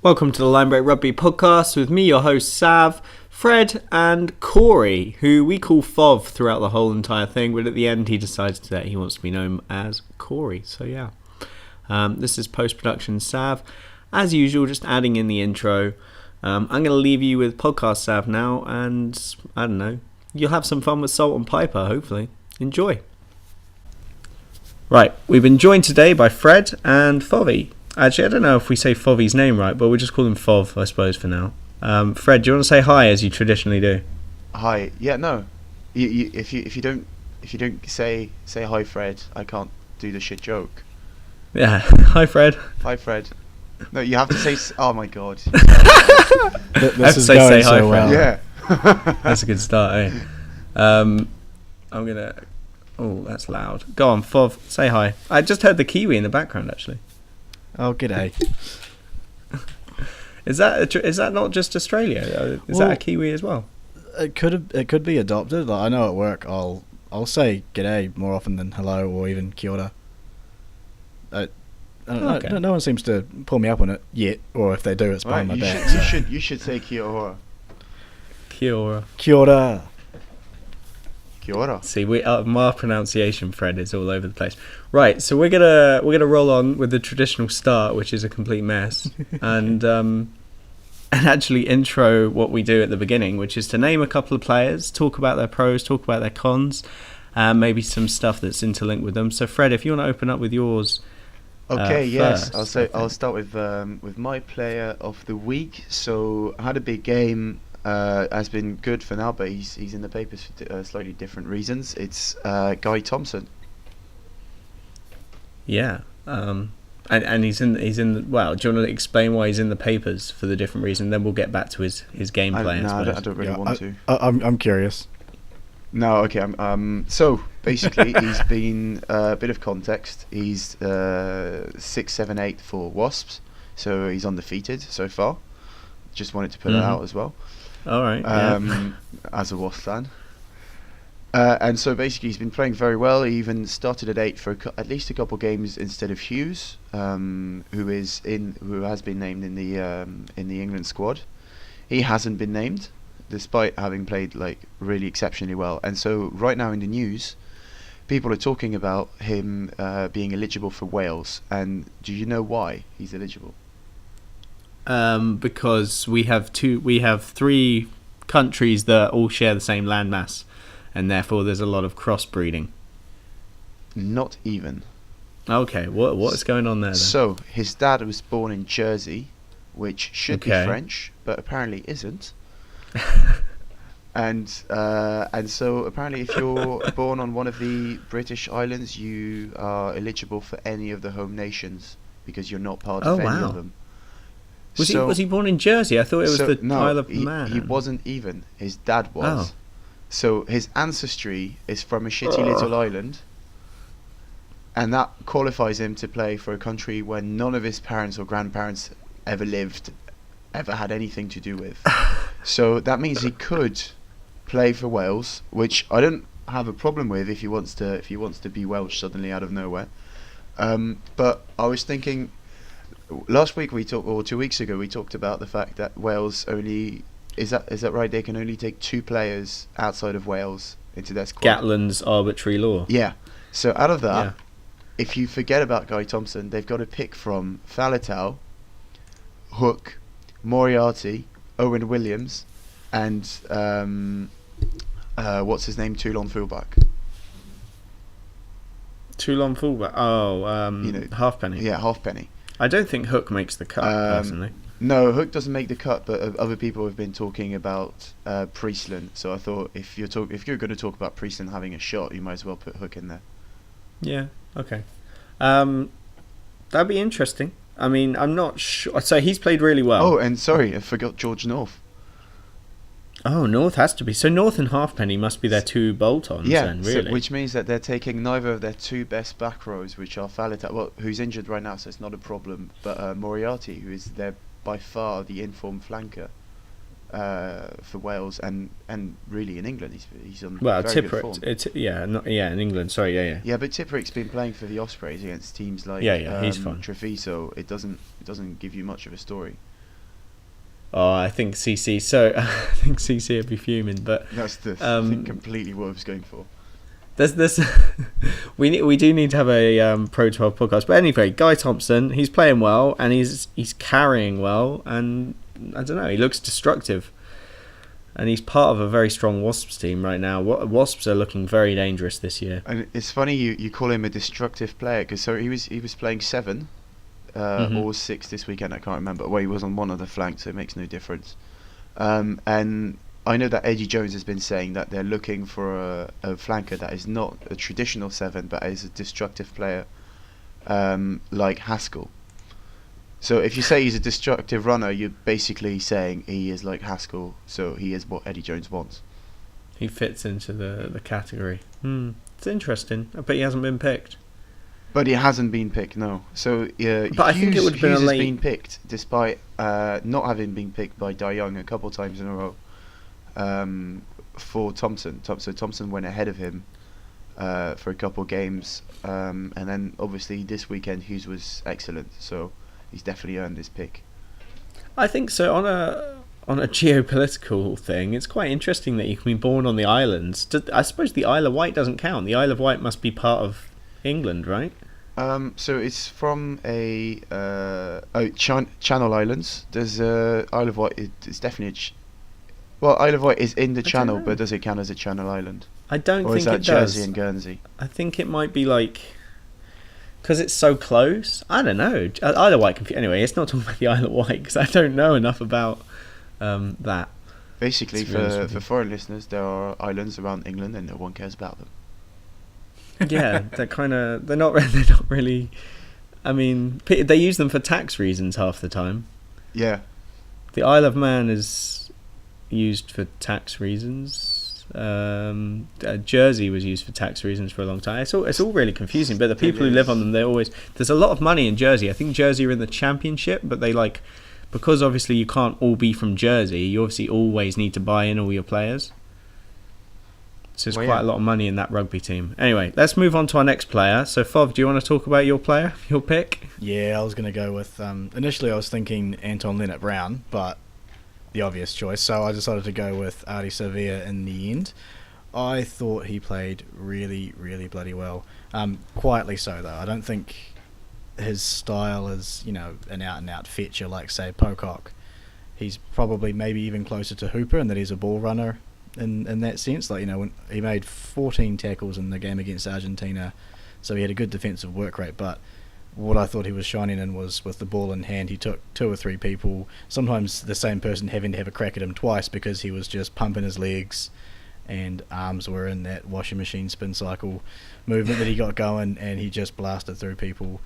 Welcome to the Linebreak Rugby podcast with me, your host Sav, Fred and Corey, who we call Fov throughout the whole entire thing, but at the end he decides that he wants to be known as Corey. So yeah, this is post-production Sav. As usual, just adding in the intro. I'm going to leave you with podcast Sav now, and I don't know, you'll have some fun with Salt and Peyper, hopefully. Enjoy. Right, we've been joined today by Fred and Fovey. Actually, I don't know if we say Fovey's name right, but we'll just call him Fov, I suppose, for now. Fred, do you want to say hi as you traditionally do? Hi. Yeah, no. If you don't say hi, Fred, I can't do the shit joke. Yeah. Hi, Fred. Hi, Fred. No, you have to say. Oh my god. This is going so well. Yeah. That's a good start, eh? I'm gonna. Oh, that's loud. Go on, Fov. Say hi. I just heard the Kiwi in the background, actually. Oh, g'day. Is that not just Australia? Is that a Kiwi as well? It could be adopted. Like, I know at work I'll say g'day more often than hello or even kia ora. I don't know, Okay. no one seems to pull me up on it yet, or if they do, it's behind my back. You should say kia ora. Kia ora. Kia ora. Kia ora. See, my pronunciation, Fred, is all over the place. Right, so we're gonna roll on with the traditional start, which is a complete mess, and actually intro what we do at the beginning, which is to name a couple of players, talk about their pros, talk about their cons, maybe some stuff that's interlinked with them. So, Fred, if you want to open up with yours. Okay. Yes. First, I'll start with my player of the week. So I had a big game. Has been good for now, but he's in the papers for slightly different reasons. It's Guy Thompson. Yeah, and he's in the, well, do you want to explain why he's in the papers for the different reason? Then we'll get back to his gameplay. I don't really want to. I'm curious. No, okay. So basically, he's been a bit of context. He's 6, 7, 8 for Wasps, so he's undefeated so far. Just wanted to put that out as well. All right. As a Wasps fan. And so basically, he's been playing very well. He even started at 8 for at least a couple games instead of Hughes, who has been named in the England squad. He hasn't been named, despite having played really exceptionally well. And so right now in the news, people are talking about him being eligible for Wales. And do you know why he's eligible? Because we have three countries that all share the same landmass, and therefore there's a lot of crossbreeding. Not even. Okay, what's going on there then? So his dad was born in Jersey, which should be French, but apparently isn't. And so apparently, if you're born on one of the British islands, you are eligible for any of the home nations because you're not part of any of them. Was he born in Jersey? I thought it was Isle of Man. He wasn't even. His dad was. Oh. So his ancestry is from a shitty little island, and that qualifies him to play for a country where none of his parents or grandparents ever lived, ever had anything to do with. So that means he could play for Wales, which I don't have a problem with if he wants to be Welsh suddenly out of nowhere. But I was thinking, last week or 2 weeks ago we talked about the fact that Wales only is that right? They can only take 2 players outside of Wales into their squad. Gatland's arbitrary law. Yeah. So out of that, if you forget about Guy Thompson, they've got to pick from Faletau, Hook, Moriarty, Owen Williams, and what's his name? Toulon fullback. Toulon fullback. Oh, Halfpenny. Yeah, Halfpenny. I don't think Hook makes the cut personally. No, Hook doesn't make the cut, but other people have been talking about Priestland. So I thought if you're going to talk about Priestland having a shot, you might as well put Hook in there. Yeah. Okay. That'd be interesting. I mean, I'm not sure. So he's played really well. Oh, and sorry, I forgot George North. Oh, North has to be. So North and Halfpenny must be their 2 bolt-ons then, really. So, which means that they're taking neither of their 2 best back rows, which are Faletau, who's injured right now, so it's not a problem, but Moriarty, who is by far the informed flanker for Wales and really in England. He's on very good form. In England. Sorry, yeah. Yeah, but Tipuric's been playing for the Ospreys against teams like he's fine. Treviso. It doesn't give you much of a story. Oh, I think CC. So I think CC would be fuming. But That's I think completely what I was going for. there's we do need to have a Pro 12 podcast. But anyway, Guy Thompson, he's playing well and he's carrying well, and I don't know, he looks destructive. And he's part of a very strong Wasps team right now. Wasps are looking very dangerous this year. And it's funny you call him a destructive player, because he was playing 7 or 6 this weekend. I can't remember. Well, he was on one of the flanks, so it makes no difference. And I know that Eddie Jones has been saying that they're looking for a flanker that is not a traditional 7, but is a destructive player, like Haskell. So if you say he's a destructive runner, you're basically saying he is like Haskell, so he is what Eddie Jones wants. He fits into the category. It's interesting. I bet he hasn't been picked. But he hasn't been picked, no. So but I think it would have been Hughes a late... has been picked, despite not having been picked by Dai Young a couple times in a row for Thompson. So Thompson went ahead of him for a couple games, and then obviously this weekend Hughes was excellent, so he's definitely earned his pick. I think so. On a geopolitical thing, it's quite interesting that you can be born on the islands. I suppose the Isle of Wight doesn't count. The Isle of Wight must be part of England, right? So it's from Channel Islands. There's Isle of Wight. It's definitely Isle of Wight is in the Channel, but does it count as a Channel island? I don't or think is that it Jersey does. and Guernsey? I think it might be like, because it's so close. I don't know. Isle of Wight. Anyway, it's not talking about the Isle of Wight because I don't know enough about that. Basically, for foreign listeners, there are islands around England and no one cares about them. Yeah, they're not really. I mean, they use them for tax reasons half the time. Yeah. The Isle of Man is used for tax reasons. Jersey was used for tax reasons for a long time. It's all really confusing. But the people who live on them, there's a lot of money in Jersey. I think Jersey are in the Championship, but they because obviously you can't all be from Jersey. You obviously always need to buy in all your players. So there's quite a lot of money in that rugby team. Anyway, let's move on to our next player. So, Fov, do you want to talk about your player, your pick? Yeah, I was going to go with... initially, I was thinking Anton Leonard-Brown, but the obvious choice. So I decided to go with Ari Savea in the end. I thought he played really, really bloody well. Quietly so, though. I don't think his style is, an out-and-out fetcher like, say, Pocock. He's probably maybe even closer to Hooper in that he's a ball runner in that sense. When he made 14 tackles in the game against Argentina, so he had a good defensive work rate, but what I thought he was shining in was with the ball in hand. He took 2 or 3 people, sometimes the same person having to have a crack at him twice because he was just pumping his legs and arms were in that washing machine spin cycle movement that he got going, and he just blasted through people.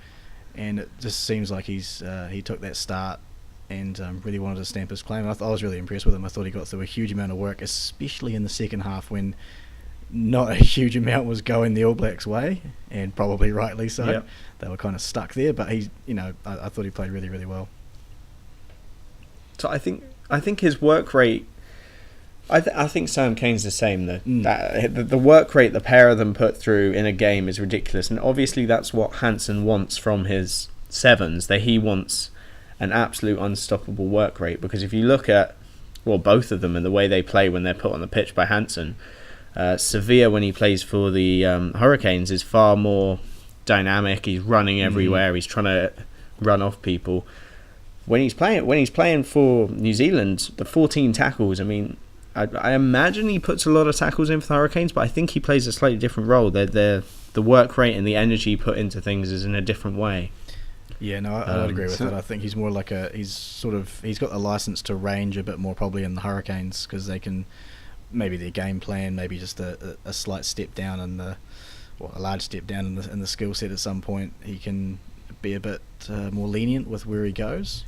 And it just seems like he took that start and really wanted to stamp his claim. I was really impressed with him. I thought he got through a huge amount of work, especially in the second half when not a huge amount was going the All Blacks' way, and probably rightly so. Yep. They were kind of stuck there, but I thought he played really, really well. So I think his work rate. I think Sam Kane's the same though. The work rate the pair of them put through in a game is ridiculous, and obviously that's what Hansen wants from his 7s. That he wants an absolute unstoppable work rate, because if you look at both of them and the way they play when they're put on the pitch by Hansen, Savea when he plays for the Hurricanes is far more dynamic. He's running everywhere. He's trying to run off people. When he's playing for New Zealand, the 14 tackles. I mean, I imagine he puts a lot of tackles in for the Hurricanes, but I think he plays a slightly different role. The work rate and the energy put into things is in a different way. Yeah, no, I would agree with that. I think he's more like he's got the license to range a bit more probably in the Hurricanes, because they can, maybe their game plan, maybe just a slight step down a large step down in the skill set at some point. He can be a bit more lenient with where he goes.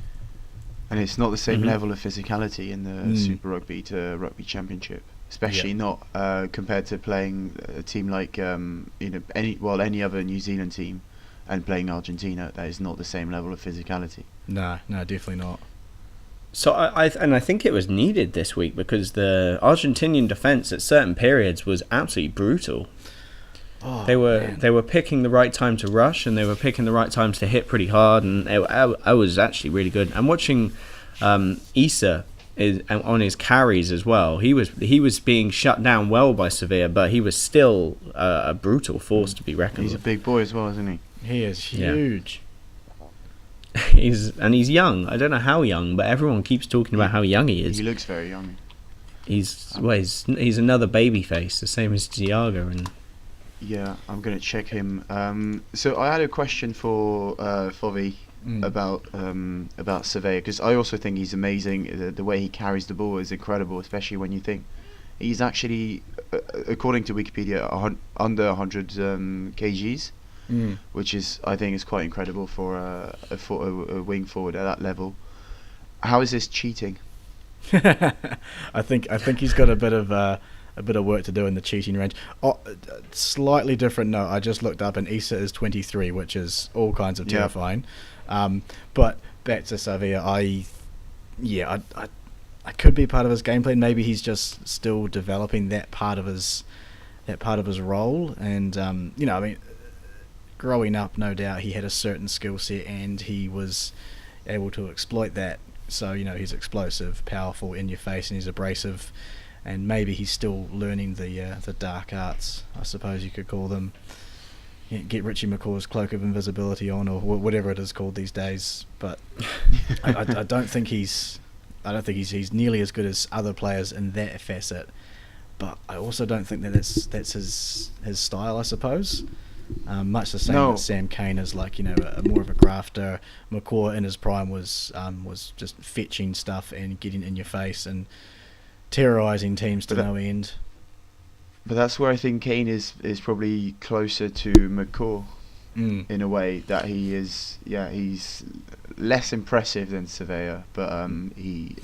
And it's not the same level of physicality in the Super Rugby to Rugby Championship, especially not compared to playing a team like any other New Zealand team and playing Argentina. That is not the same level of physicality. No, definitely not. So I think it was needed this week, because the Argentinian defence at certain periods was absolutely brutal. Oh, they were picking the right time to rush, and they were picking the right times to hit pretty hard, and I was actually really good. I'm watching Issa is on his carries as well. He was being shut down well by Savea, but he was still a brutal force to be reckoned with. He's a big boy as well, isn't he? He is huge. He's young. I don't know how young, but everyone keeps talking about how young he is. He looks very young. He's another baby face, the same as Thiago. And yeah, I'm gonna check him. So I had a question for Fovi about Savea, because I also think he's amazing. The way he carries the ball is incredible, especially when you think he's actually, according to Wikipedia, under 100 kgs. Which I think is quite incredible for a wing forward at that level. How is this cheating? I think he's got a bit of work to do in the cheating range. Slightly different note. I just looked up, and Issa is 23, which is all kinds of terrifying. But back to Savea, I could be part of his game plan. Maybe he's just still developing that part of his role, and I mean, growing up, no doubt he had a certain skill set and he was able to exploit that. So he's explosive, powerful, in your face, and he's abrasive. And maybe he's still learning the dark arts, I suppose you could call them. Get Richie McCaw's cloak of invisibility on, or whatever it is called these days. But I don't think he's nearly as good as other players in that facet. But I also don't think that's his style, I suppose. Much the same that Sam Cane is like, more of a grafter. McCaw in his prime was just fetching stuff and getting in your face and terrorising teams to no end. But that's where I think Cane is probably closer to McCaw in a way, that he's less impressive than Savea, but he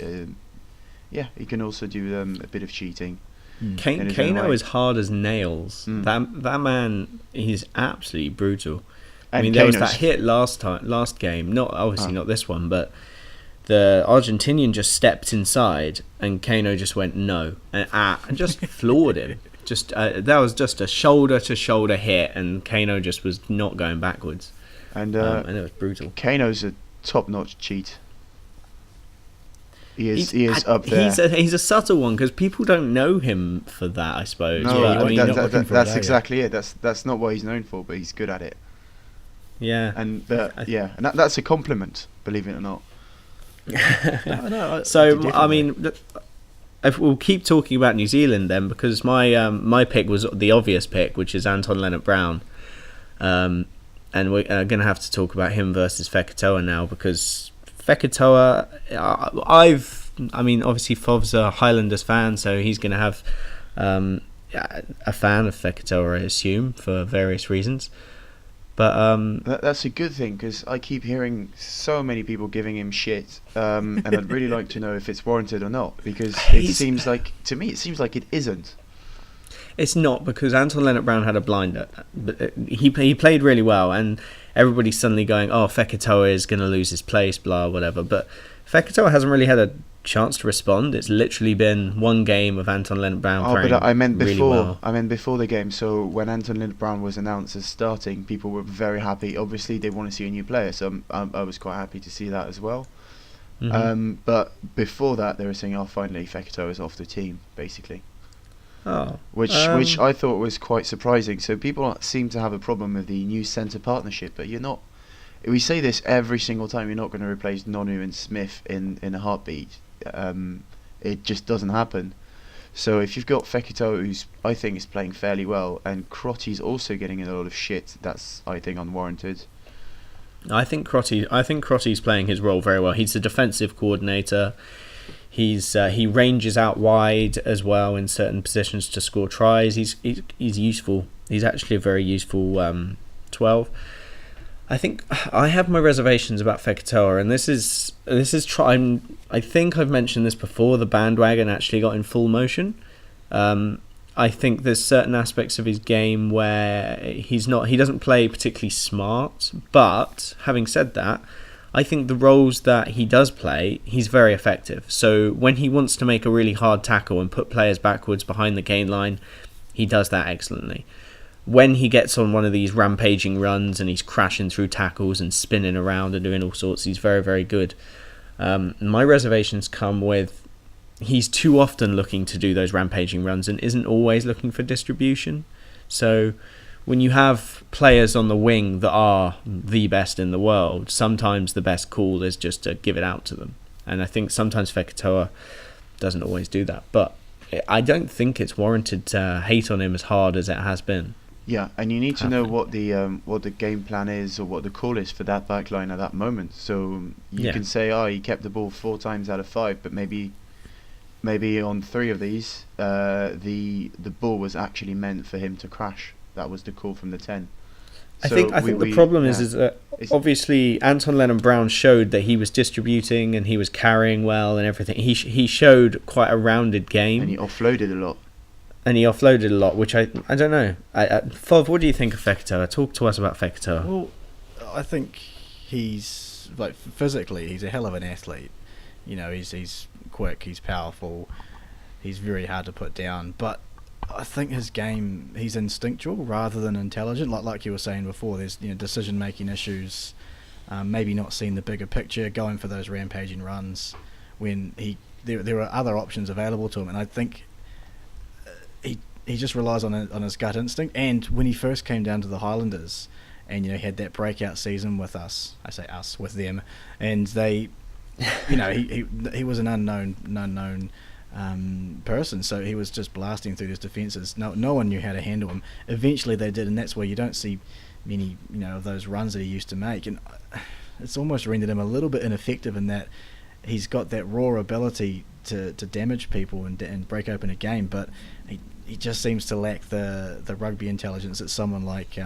can also do a bit of cheating. Kano is hard as nails. That man, he's absolutely brutal. And I mean, there was that hit last game. Not this one, but the Argentinian just stepped inside, and Kano just went no, and just floored him. That was just a shoulder to shoulder hit, and Kano just was not going backwards. And it was brutal. Kano's a top-notch cheat. He is up there. He's a subtle one because people don't know him for that, I suppose. No, that's exactly it. That's not what he's known for, but he's good at it. Yeah, and that's a compliment, believe it or not. So I mean, if we'll keep talking about New Zealand then, because my pick was the obvious pick, which is Anton Leonard-Brown, and we're going to have to talk about him versus Fekitoa now, because Fekitoa, obviously Fov's a Highlanders fan, so he's going to have a fan of Fekitoa, I assume, for various reasons. But that's a good thing, because I keep hearing so many people giving him shit, and I'd really like to know if it's warranted or not, because it seems like it isn't. It's not, because Anton Leonard-Brown had a blinder. He played really well, and everybody's suddenly going, oh, Fekitoa is going to lose his place, blah, whatever. But Fekitoa hasn't really had a chance to respond. It's literally been one game of Anton Leonard-Brown playing but I meant before. Really well. I meant before the game. So when Anton Leonard-Brown was announced as starting, people were very happy. Obviously, they want to see a new player, so I was quite happy to see that as well. Mm-hmm. But before that, they were saying, oh, finally, Fekitoa is off the team, basically. Oh, which I thought was quite surprising. So people seem to have a problem with the new centre partnership, but you're not. We say this every single time. You're not going to replace Nonu and Smith in a heartbeat. It just doesn't happen. So if you've got Fekitoa, who's I think is playing fairly well, and Crotty's also getting a lot of shit, that's I think unwarranted. I think Crotty's playing his role very well. He's the defensive coordinator. He ranges out wide as well in certain positions to score tries. He's useful. He's actually a very useful 12. I think I have my reservations about Fekitoa, and this is I think I've mentioned this before. The bandwagon actually got in full motion. I think there's certain aspects of his game where he doesn't play particularly smart. But having said that, I think the roles that he does play, he's very effective. So when he wants to make a really hard tackle and put players backwards behind the gain line, he does that excellently. When he gets on one of these rampaging runs and he's crashing through tackles and spinning around and doing all sorts, he's very, very good. My reservations come with he's too often looking to do those rampaging runs and isn't always looking for distribution. So when you have players on the wing that are the best in the world, sometimes the best call is just to give it out to them. And I think sometimes Fekitoa doesn't always do that. But I don't think it's warranted to hate on him as hard as it has been. Yeah, and you need to know what the game plan is or what the call is for that back line at that moment. So you can say, he kept the ball 4 times out of 5, but maybe on 3 of these, the ball was actually meant for him to crash. That was the call from the 10. I think the problem is that obviously Anton Lennon-Brown showed that he was distributing and he was carrying well and everything. He showed quite a rounded game. And he offloaded a lot. Which I don't know. Fov, what do you think of Fekitoa? Talk to us about Fekitoa. Well, I think he's physically, he's a hell of an athlete. You know, he's quick, he's powerful, he's very hard to put down. But I think his game, he's instinctual rather than intelligent. Like you were saying before, there's decision making issues, maybe not seeing the bigger picture, going for those rampaging runs when there are other options available to him. And I think he just relies on his gut instinct. And when he first came down to the Highlanders, and he had that breakout season with us, I say us, with them, and they, he was an unknown person, so he was just blasting through his defences. No one knew how to handle him. Eventually they did, and that's where you don't see many of those runs that he used to make, and it's almost rendered him a little bit ineffective in that he's got that raw ability to damage people and break open a game, but he just seems to lack the rugby intelligence that someone like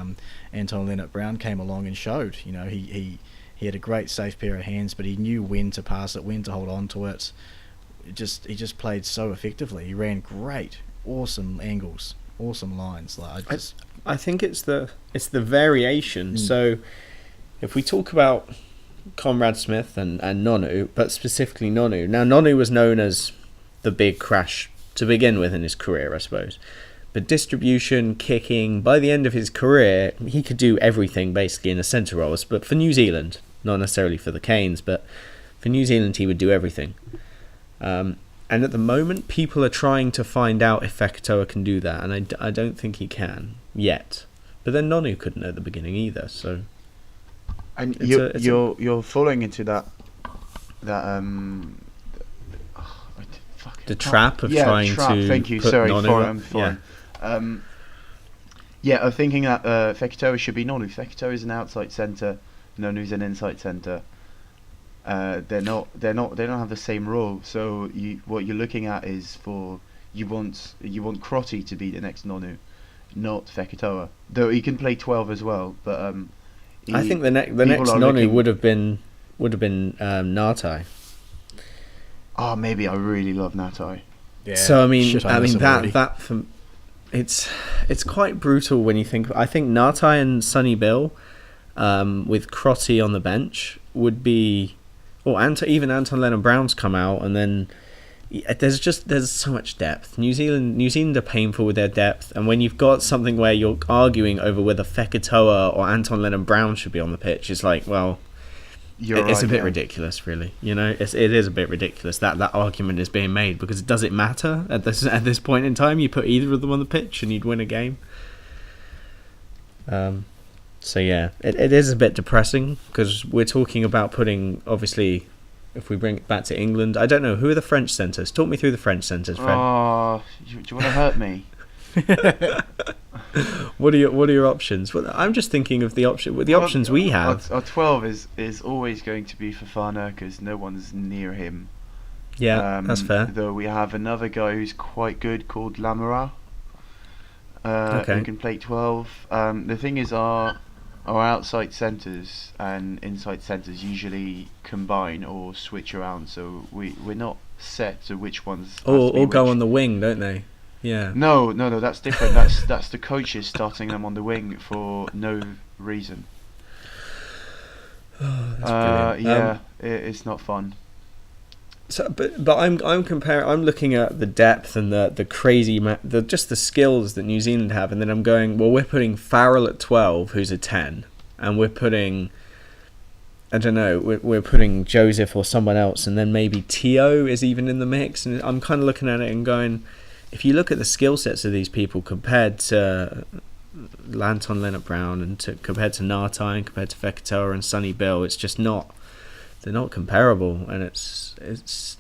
Anton Lennon-Brown came along and showed. He had a great safe pair of hands, but he knew when to pass it, when to hold on to it. He just played so effectively. He ran great, awesome angles, awesome lines. I think it's the variation. So if we talk about Conrad Smith and Nonu, but specifically Nonu. Now Nonu was known as the big crash to begin with in his career, I suppose. But distribution, kicking, by the end of his career, he could do everything basically in a centre role. But for New Zealand, not necessarily for the Canes, but for New Zealand he would do everything. And at the moment, people are trying to find out if Fekitoa can do that, and I don't think he can yet. But then Nonu couldn't at the beginning either. So, and you're falling into that the trap of trying to. Thank you. Put Sorry, Nonu foreign. I'm thinking that Fekitoa should be Nonu. Fekitoa is an outside centre. Nonu's an inside centre. They don't have the same role. So what you're looking at is you want Crotty to be the next Nonu, not Fekitoa. Though he can play 12 as well. But I think the next Nonu would have been Ngatai. Oh, maybe. I really love Ngatai. Yeah. So I mean that it's quite brutal when you think. I think Ngatai and Sonny Bill, with Crotty on the bench, would be. Even Anton Lennon-Brown's come out, and then there's so much depth. New Zealand are painful with their depth, and when you've got something where you're arguing over whether Fekitoa or Anton Lennon-Brown should be on the pitch, it's like, well, it's a bit ridiculous, really. It is a bit ridiculous that argument is being made, because does it matter at this point in time? You put either of them on the pitch and you'd win a game. So yeah, it is a bit depressing, because we're talking about putting, obviously, if we bring it back to England, I don't know, who are the French centres? Talk me through the French centres, Fred. Oh, do you want to hurt me? What are your options? Well, I'm just thinking of the options we have. Our 12 is always going to be Fofana, because no one's near him. Yeah, that's fair. Though we have another guy who's quite good called Lamara, who can play 12. The thing is, our outside centres and inside centres usually combine or switch around, so we're not set to which ones. Or go on the wing, don't they? Yeah. No, that's different. that's the coaches starting them on the wing for no reason. Oh, that's brilliant. It's not fun. So, but I'm comparing. I'm looking at the depth and the crazy, just the skills that New Zealand have, and then I'm going, well, we're putting Farrell at 12, who's a 10, and we're putting I don't know, we're putting Joseph or someone else, and then maybe Tio is even in the mix. And I'm kind of looking at it and going, if you look at the skill sets of these people compared to Lanton Leonard-Brown and compared to Nartai and compared to Fekitoa and Sonny Bill, it's just not. They're not comparable, and it's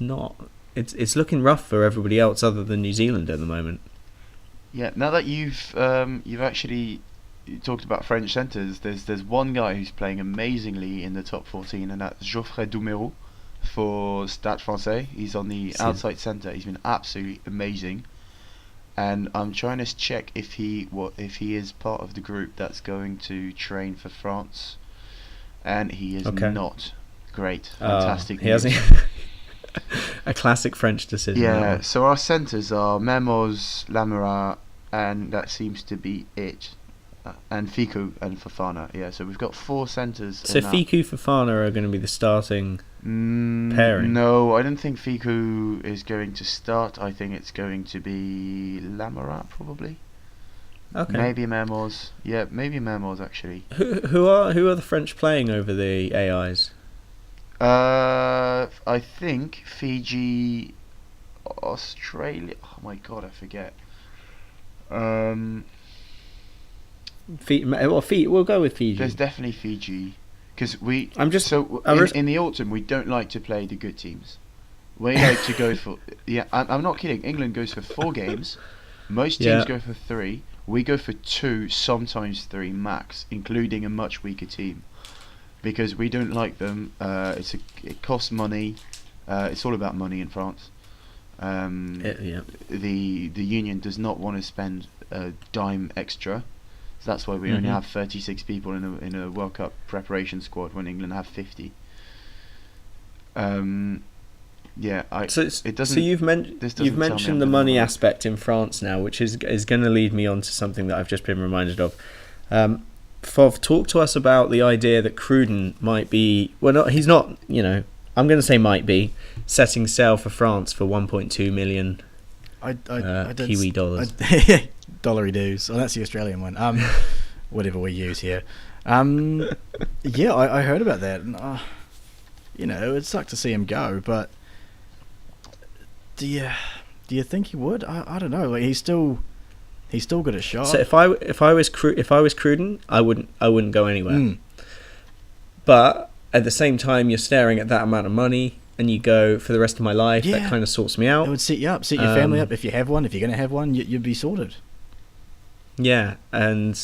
looking rough for everybody else other than New Zealand at the moment. Yeah. Now that you've actually talked about French centres, there's one guy who's playing amazingly in the top 14, and that's Geoffrey Doumerou for Stade Francais. He's on the outside centre. He's been absolutely amazing, and I'm trying to check if he is part of the group that's going to train for France, and he is not. Great, fantastic. He has a classic French decision. Yeah. So our centres are Mermoz, Lamara, and that seems to be it. And Fiku and Fofana. Yeah, so we've got 4 centres. So Fiku, Fofana are going to be the starting pairing? No, I don't think Fiku is going to start. I think it's going to be Lamara, probably. Okay. Maybe Mermoz. Yeah, maybe Mermoz, actually. Who are the French playing over the AIs? I think Fiji, Australia. Oh my god, I forget. We'll go with Fiji. There's definitely Fiji, because in the autumn we don't like to play the good teams. We like to go for I'm not kidding. England goes for 4 games. Most teams go for 3. We go for 2, sometimes 3 max, including a much weaker team, because we don't like them. It costs money. It's all about money in France. The union does not want to spend a dime extra. So that's why we only have 36 people in a World Cup preparation squad when England have 50. It doesn't. So you've mentioned the money aspect in France now, which is going to lead me on to something that I've just been reminded of. Fov, talk to us about the idea that Cruden might be. Well, he's not. I'm going to say might be setting sail for France for 1.2 million Kiwi dollars. Dollary dues. Oh, that's the Australian one. Whatever we use here. I heard about that. And, it'd suck to see him go, but do you think he would? I don't know. Like he's still got a shot. So if I was Cruden, I wouldn't go anywhere. But at the same time, you're staring at that amount of money, and you go, for the rest of my life. Yeah. That kind of sorts me out. It would set you up, set your family up. If you have one, if you're going to have one, you'd be sorted. Yeah, and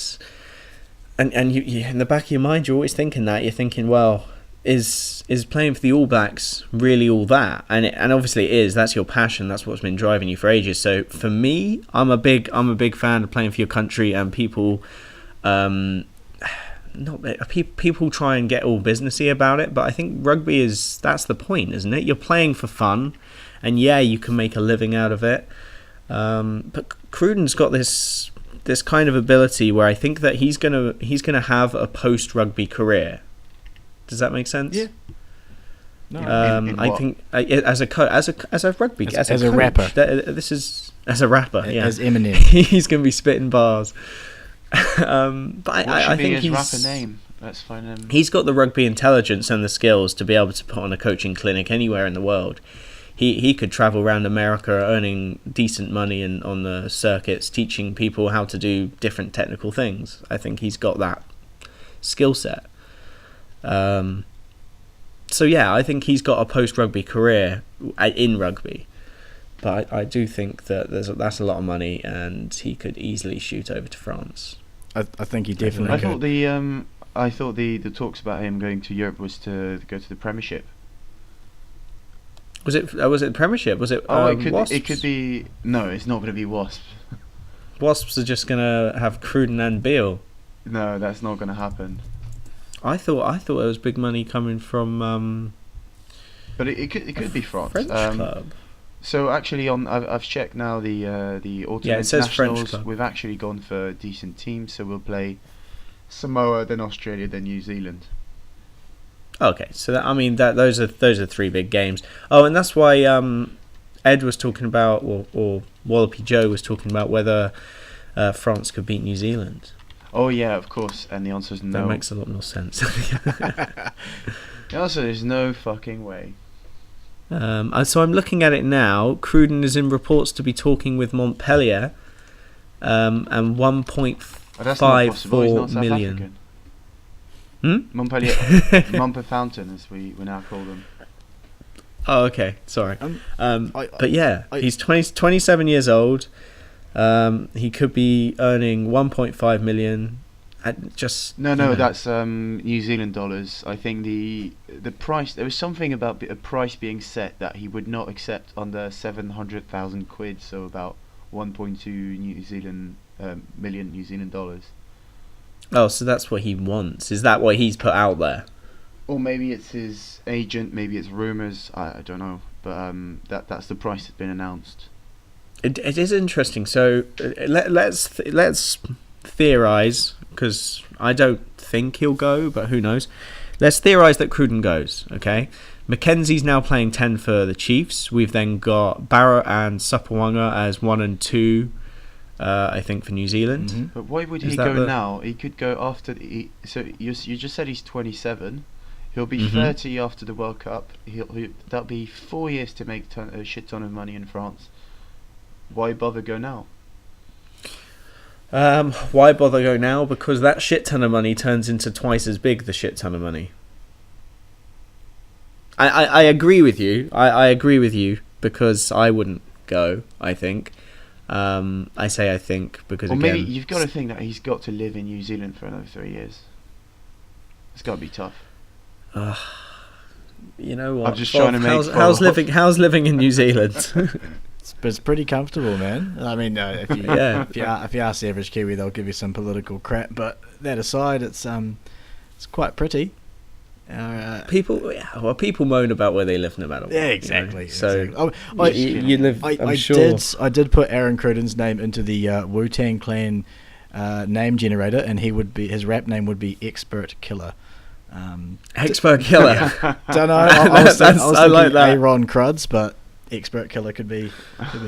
you in the back of your mind, you're always thinking that. You're thinking, well, is playing for the All Blacks really all that? And obviously it is. That's your passion. That's what's been driving you for ages. So for me, I'm a big fan of playing for your country, and people, people try and get all businessy about it. But I think rugby that's the point, isn't it? You're playing for fun, and you can make a living out of it. But Cruden's got this kind of ability where I think that he's gonna have a post rugby career. Does that make sense? Yeah. No. I think as a rugby as a coach, rapper. This is as a rapper. Yeah. As Eminem, he's gonna be spitting bars. But I think his rapper name. Let's find him. He's got the rugby intelligence and the skills to be able to put on a coaching clinic anywhere in the world. He could travel around America earning decent money and on the circuits, teaching people how to do different technical things. I think he's got that skill set. I think he's got a post-rugby career in rugby. But I do think that that's a lot of money, and he could easily shoot over to France. I think he definitely could. I thought the talks about him going to Europe was to go to the Premiership. Was it Premiership? Was it? Wasps? It could be. No, it's not going to be Wasps. Wasps are just going to have Cruden and Beale. No, that's not going to happen. I thought there was big money coming from. But it could be France. French club. So actually, I've checked now the autumn internationals. We've actually gone for decent teams. So we'll play Samoa, then Australia, then New Zealand. Okay, so those are 3 big games. Oh, and that's why Ed was talking about, or Wallopy Joe was talking about whether France could beat New Zealand. Oh yeah, of course, and the answer is no. That makes a lot more sense. Also, there's no fucking way. So I'm looking at it now. Cruden is in reports to be talking with Montpellier, and 1.54 million. Montpellier, Montpellier, as we now call them. Oh, okay. Sorry. But yeah, he's 27 years old. He could be earning 1.5 million. That's New Zealand dollars. I think the price, there was something about a price being set that he would not accept under 700,000 quid, so about 1.2 million New Zealand dollars. Oh, so that's what he wants. Is that what he's put out there? Or maybe it's his agent, maybe it's rumours, I don't know. But that's the price that's been announced. It is interesting. So let's theorise, because I don't think he'll go, but who knows. Let's theorise that Cruden goes, okay? Mackenzie's now playing 10 for the Chiefs. We've then got Barrett and Sapawanga as 1 and 2, I think, for New Zealand. Mm-hmm. But why would he go now? He could go after... So you just said he's 27. He'll be 30 after the World Cup. That'll be 4 years to make a shit ton of money in France. Why bother go now? Why bother go now? Because that shit ton of money turns into twice as big the shit ton of money. I agree with you. I agree with you, because I wouldn't go, I think. I say I think because maybe you've got to think that he's got to live in New Zealand for another 3 years. It's got to be tough. You know what? I'm just trying to make... How's living in New Zealand? It's pretty comfortable, man. I mean, if you ask the average Kiwi, they'll give you some political crap. But that aside, it's quite pretty. People moan about where they live no matter what. Yeah, exactly. You know? So you live. I did put Aaron Cruden's name into the Wu-Tang Clan name generator, and his rap name would be Expert Killer. Expert Killer. Yeah. Don't know. I was like that. Aaron Cruds, but Expert Killer could be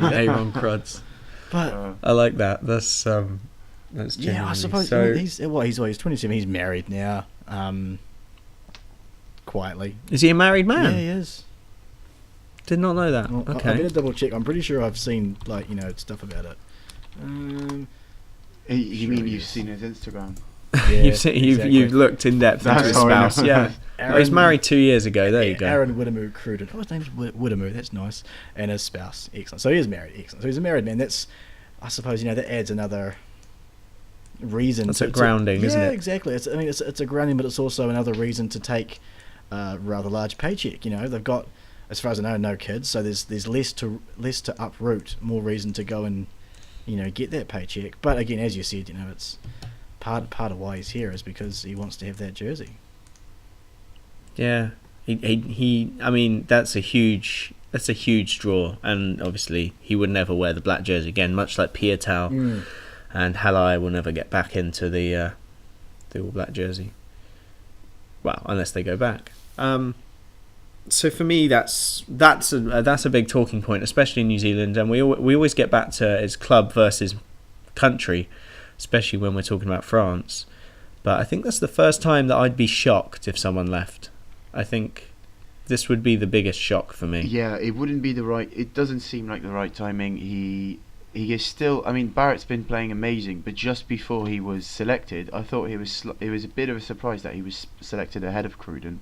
Aaron Cruds. But I like that. That's yeah. I suppose so. He's 27. He's married now. Quietly. Is he a married man? Yeah, he is. Did not know that. Well, okay. I better double check. I'm pretty sure I've seen stuff about it. You mean you've seen his Instagram? Yeah, you've looked in depth into his spouse. Yeah. Well, he's married 2 years ago. There you go. Aaron Whittamoo Cruden. Oh, his name's Whittamoo. That's nice. And his spouse. Excellent. So he is married. Excellent. So he's a married man. That's, I suppose, that adds another reason. That's a grounding, isn't it? Yeah, exactly. It's a grounding, but it's also another reason to take a rather large paycheck. They've got, as far as I know, no kids, so there's less to uproot, more reason to go and get that paycheck. But again, as you said, it's part of why he's here is because he wants to have that jersey. Yeah, he I mean, that's a huge draw, and obviously he would never wear the black jersey again, much like Pietau and Halai will never get back into the all black jersey. Well, unless they go back. So for me, that's a big talking point, especially in New Zealand, and we always get back to it's club versus country, especially when we're talking about France. But I think that's the first time that I'd be shocked if someone left. I think this would be the biggest shock for me. Yeah, it wouldn't be it doesn't seem like the right timing. He is still, I mean, Barrett's been playing amazing, but just before he was selected, I thought it was a bit of a surprise that he was selected ahead of Cruden.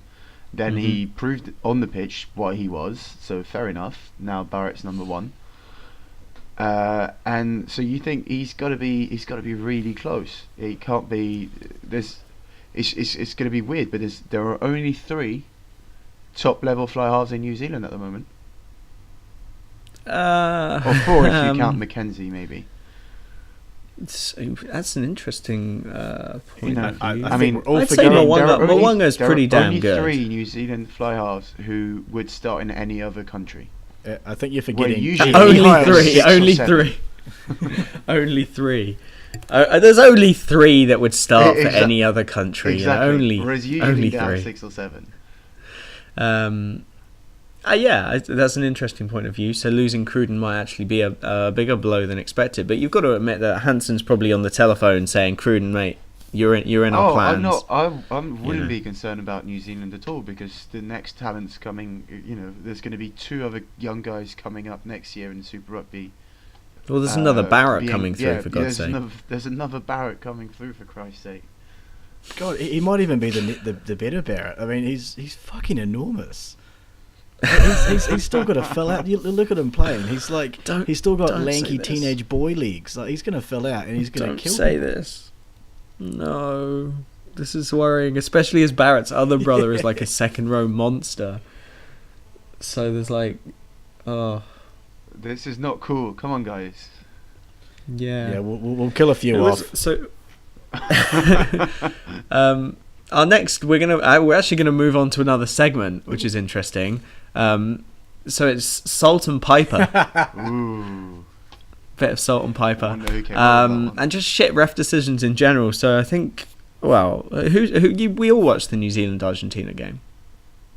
Then he proved on the pitch what he was, so fair enough. Now Barrett's number one. And so you think he's got to be really close. It can't be. It's going to be weird, but there are only 3 top level fly halves in New Zealand at the moment. Or 4 if you count Mackenzie, maybe. That's an interesting point. I mean, I'd say Mwanga's pretty damn good. There are only 3 New Zealand fly halves who would start in any other country. I think you're forgetting. Only three. Only 3. There's only 3 that would start for any other country. Exactly. Whereas usually there are 6 or 7. Yeah, that's an interesting point of view. So losing Cruden might actually be a bigger blow than expected. But you've got to admit that Hansen's probably on the telephone saying, "Cruden, mate, you're in our plans. I'm not. I wouldn't Yeah. be concerned about New Zealand at all, because the next talent's coming. There's going to be 2 other young guys coming up next year in Super Rugby. Well, there's another Barrett being- coming through, yeah, for God's sake. There's another Barrett coming through, for Christ's sake. God, he might even be the better Barrett. I mean, he's fucking enormous. He's still got to fill out. You look at him playing. He's still got don't lanky say this. teenage boy legs. Like, he's going to fill out and he's going Don't to kill. say people. this. No, this is worrying, especially as Barrett's other brother is like a second row monster. So there's like, oh This is not cool. Come on, guys. yeah. Yeah, we'll kill a few It was- off. So, our next, we're actually gonna move on to another segment, which is interesting. So it's Salt and Peyper, Ooh. bit of Salt and I Peyper, wonder who came up with that one. and just shit ref decisions in general. So I think, well, we all watched the New Zealand Argentina game.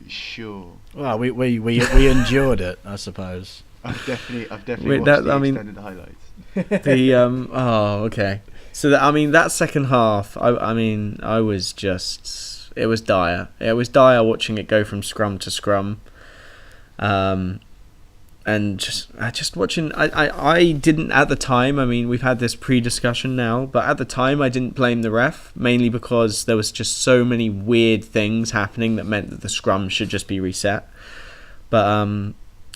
Sure. Well, we endured it, I suppose. I've definitely Wait, watched that- I the mean- extended highlights. Okay. So that second half, I was just, it was dire. It was dire watching it go from scrum to scrum. And just watching, I didn't at the time. I mean, we've had this pre-discussion now, but at the time I didn't blame the ref, mainly because there was just so many weird things happening that meant that the scrum should just be reset. But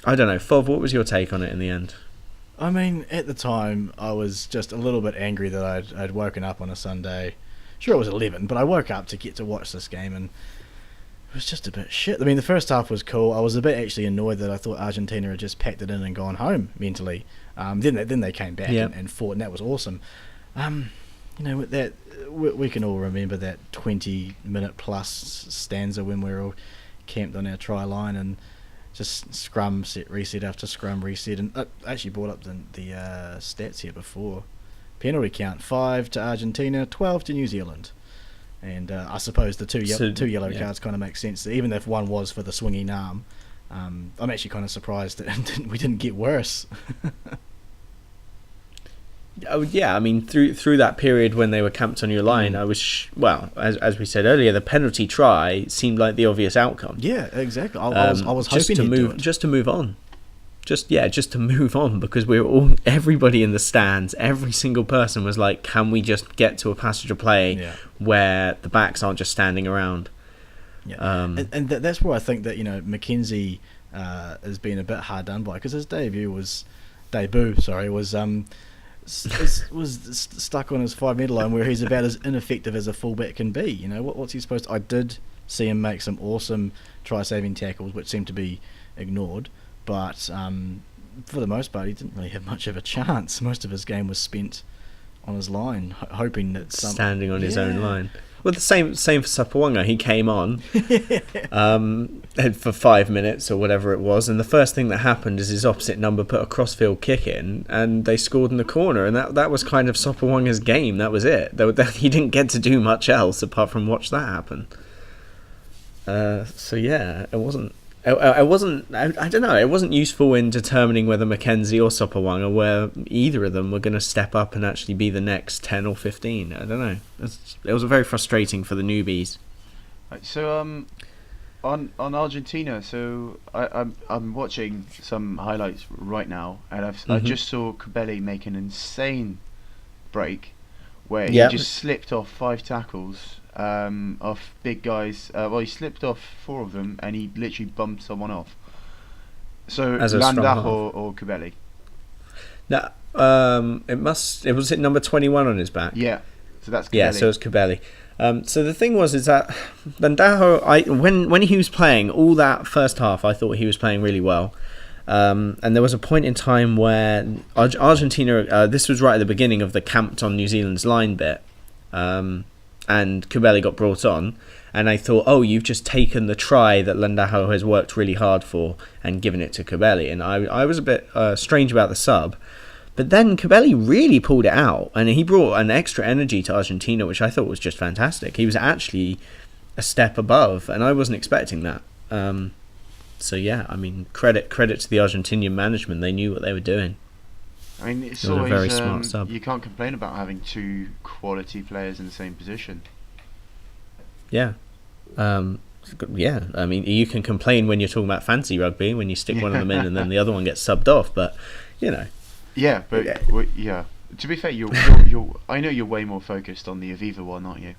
I don't know, Fov, what was your take on it in the end? I mean, at the time, I was just a little bit angry that I'd woken up on a Sunday. Sure, it was 11, but I woke up to get to watch this game, and it was just a bit shit. I mean, the first half was cool. I was a bit actually annoyed that I thought Argentina had just packed it in and gone home mentally. Then they came back and fought, and that was awesome. With that, we can all remember that 20-minute plus stanza when we were all camped on our try line and just scrum set reset after scrum reset, and I actually brought up the stats here before. Penalty count: 5 to Argentina, 12 to New Zealand. And I suppose the two yellow cards kind of make sense, even if one was for the swinging arm. I'm actually kind of surprised that we didn't get worse. Oh, yeah, I mean, through that period when they were camped on your line, I was as we said earlier, the penalty try seemed like the obvious outcome. Yeah, exactly. I was hoping to move on. Just to move on, because we were everybody in the stands, every single person was like, can we just get to a passage of play where the backs aren't just standing around? Yeah, and that's where I think that Mackenzie has been a bit hard done by, because his debut was stuck on his 5 metre line, where he's about as ineffective as a fullback can be. What's he supposed to? I did see him make some awesome try saving tackles, which seemed to be ignored, but for the most part he didn't really have much of a chance. Most of his game was spent on his line, hoping that standing on his own line. Well, the same for Sapawanga. He came on for 5 minutes or whatever it was, and the first thing that happened is his opposite number put a crossfield kick in, and they scored in the corner, and that was kind of Sapawanga's game. That was it. He didn't get to do much else apart from watch that happen. So yeah, it wasn't. I don't know. It wasn't useful in determining whether Mackenzie or Sapawanga, where either of them were going to step up and actually be the next 10 or 15. I don't know. It was very frustrating for the newbies. So on Argentina, so I'm watching some highlights right now, and I just saw Cabelli make an insane break where he just slipped off 5 tackles. Off big guys. He slipped off 4 of them, and he literally bumped someone off. So Landajo or Cabelli? No, it was number 21 on his back. Yeah, so that's Cabelli. Yeah, so it's Cabelli. So the thing was that Landajo, when he was playing all that first half, I thought he was playing really well. And there was a point in time where Argentina, this was right at the beginning of the camped on New Zealand's line bit, and Cabelli got brought on, and I thought, you've just taken the try that Landajo has worked really hard for and given it to Cabelli, and I was a bit strange about the sub. But then Cabelli really pulled it out, and he brought an extra energy to Argentina, which I thought was just fantastic. He was actually a step above, and I wasn't expecting that. So yeah, I mean, credit to the Argentinian management. They knew what they were doing. I mean, it's He was a always very smart sub. you can't complain about having two quality players in the same position. Yeah. Yeah, I mean, you can complain when you're talking about fancy rugby, when you stick one of them in and then the other one gets subbed off, but, you know. Yeah, but, yeah. To be fair, you're I know you're way more focused on the Aviva one, aren't you?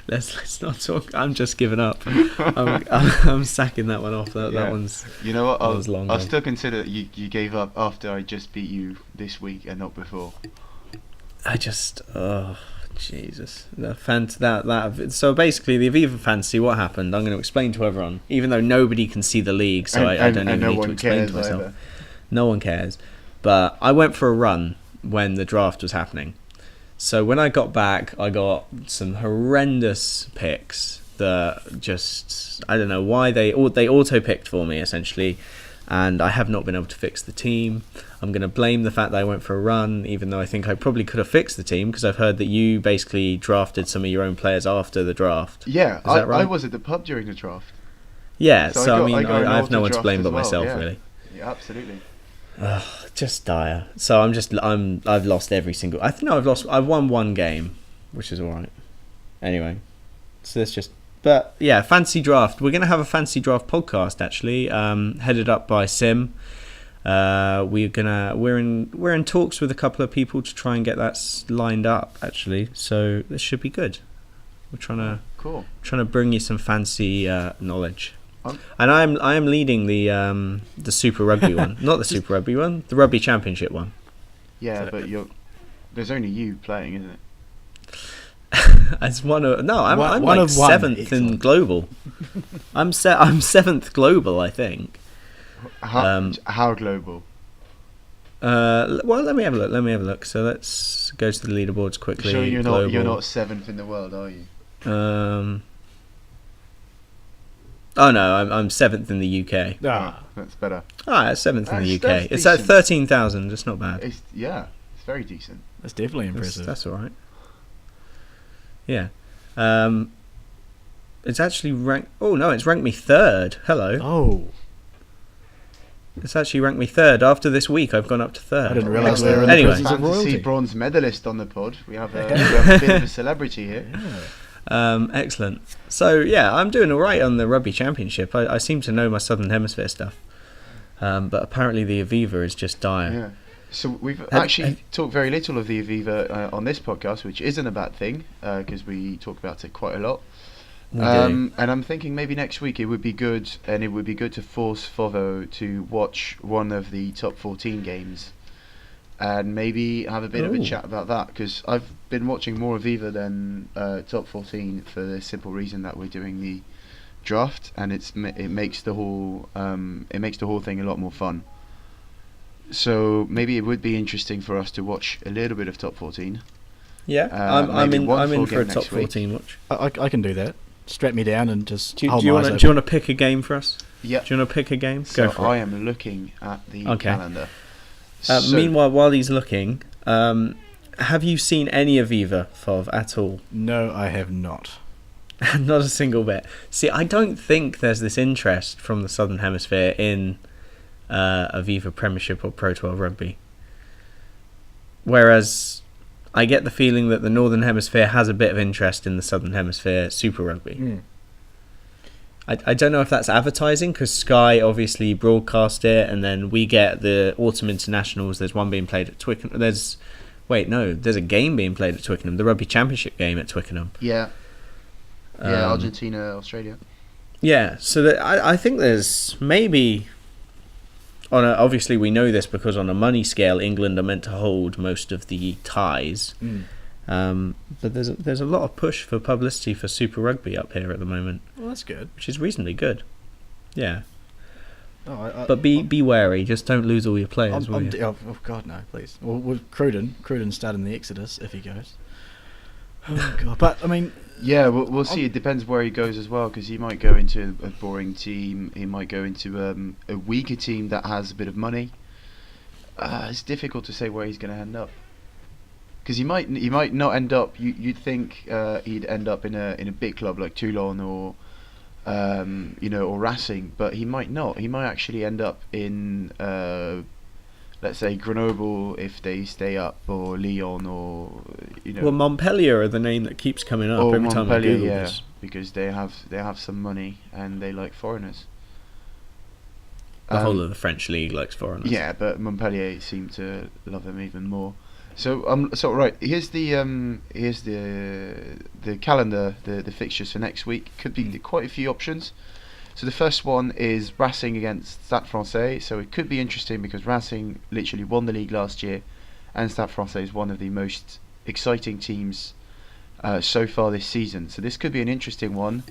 Let's not talk. I'm just giving up. I'm sacking that one off. That one's. You know what? I'll long still consider that you gave up after I just beat you this week and not before. Oh Jesus! So basically, the Aviva Fantasy. What happened? I'm going to explain to everyone, even though nobody can see the league, so I don't even need to explain to myself. Either. No one cares. But I went for a run when the draft was happening. So when I got back, I got some horrendous picks that just, I don't know why they auto-picked for me, essentially, and I have not been able to fix the team. I'm going to blame the fact that I went for a run, even though I think I probably could have fixed the team, because I've heard that you basically drafted some of your own players after the draft. Yeah, Is that right? I was at the pub during the draft. Yeah, so I have no one to blame but myself, yeah. really. Yeah, absolutely. Just dire. So I've lost every single. I've won one game, which is all right. Anyway, so that's just. But yeah, fancy draft. We're gonna have a fancy draft podcast actually, headed up by Sim. We're in talks with a couple of people to try and get that lined up actually. So this should be good. We're trying to bring you some fancy knowledge. And I am leading the Super Rugby one, not the Super Rugby one, the Rugby Championship one. Yeah, but there's only you playing, isn't it? As I'm like seventh in global. I'm seventh global, I think. How global? Well, let me have a look. So let's go to the leaderboards quickly. Sure, you're not seventh in the world, are you? Oh no, I'm seventh in the UK. That's better. Seventh in the UK. It's at 13,000. It's not bad. It's very decent. That's definitely impressive. That's all right. Yeah. It's actually ranked. Oh no, it's ranked me third. Hello. Oh. It's actually ranked me third. After this week, I've gone up to third. I didn't realise we were in anyway. the presence of royalty. Fantasy bronze medalist on the pod. We have a bit of a celebrity here. Yeah. Excellent. So yeah, I'm doing all right on the Rugby Championship. I seem to know my Southern Hemisphere stuff, but apparently the Aviva is just dire. Yeah. So we've actually talked very little of the Aviva on this podcast, which isn't a bad thing because we talk about it quite a lot. And I'm thinking maybe next week it would be good, and it would be good to force Fovo to watch one of the top 14 games. And maybe have a bit of a chat about that, because I've been watching more Aviva than top 14 for the simple reason that we're doing the draft, and it makes the whole thing a lot more fun. So maybe it would be interesting for us to watch a little bit of top 14. Yeah, I'm in for a top 14 watch. I can do that. Strap me down and just. Do you want to pick a game for us? Yeah. Do you want to pick a game? So Go for it. I am looking at the calendar. Meanwhile, while he's looking, have you seen any Aviva, Fov, at all? No, I have not. Not a single bit. See, I don't think there's this interest from the Southern Hemisphere in Aviva Premiership or Pro 12 Rugby. Whereas I get the feeling that the Northern Hemisphere has a bit of interest in the Southern Hemisphere Super Rugby. Mm. I don't know if that's advertising, because Sky obviously broadcast it, and then we get the autumn internationals. There's one being played at Twickenham. There's a game being played at Twickenham, the Rugby Championship game at Twickenham. Yeah. Argentina, Australia. Yeah, so I think there's maybe... obviously we know this because on a money scale, England are meant to hold most of the ties. But there's a lot of push for publicity for Super Rugby up here at the moment. Well, that's good. Which is reasonably good. Yeah. But be wary. Just don't lose all your players, will you? Oh God, no, please. Well, with Cruden starting the exodus if he goes. Oh God. But I mean. Yeah, we'll see. It depends where he goes as well, because he might go into a boring team. He might go into a weaker team that has a bit of money. It's difficult to say where he's going to end up, because he might not end up. You'd think he'd end up in a big club like Toulon or or Racing, but he might not. He might actually end up in let's say Grenoble if they stay up, or Lyon, or Well, Montpellier are the name that keeps coming up or every time I Montpellier, Google yeah, this. because they have some money and they like foreigners. The whole of the French league likes foreigners. Yeah, but Montpellier seem to love them even more. So right, here's the calendar, the fixtures for next week. Could be quite a few options. So the first one is Racing against Stade Francais. So it could be interesting because Racing literally won the league last year, and Stade Francais is one of the most exciting teams so far this season. So this could be an interesting one.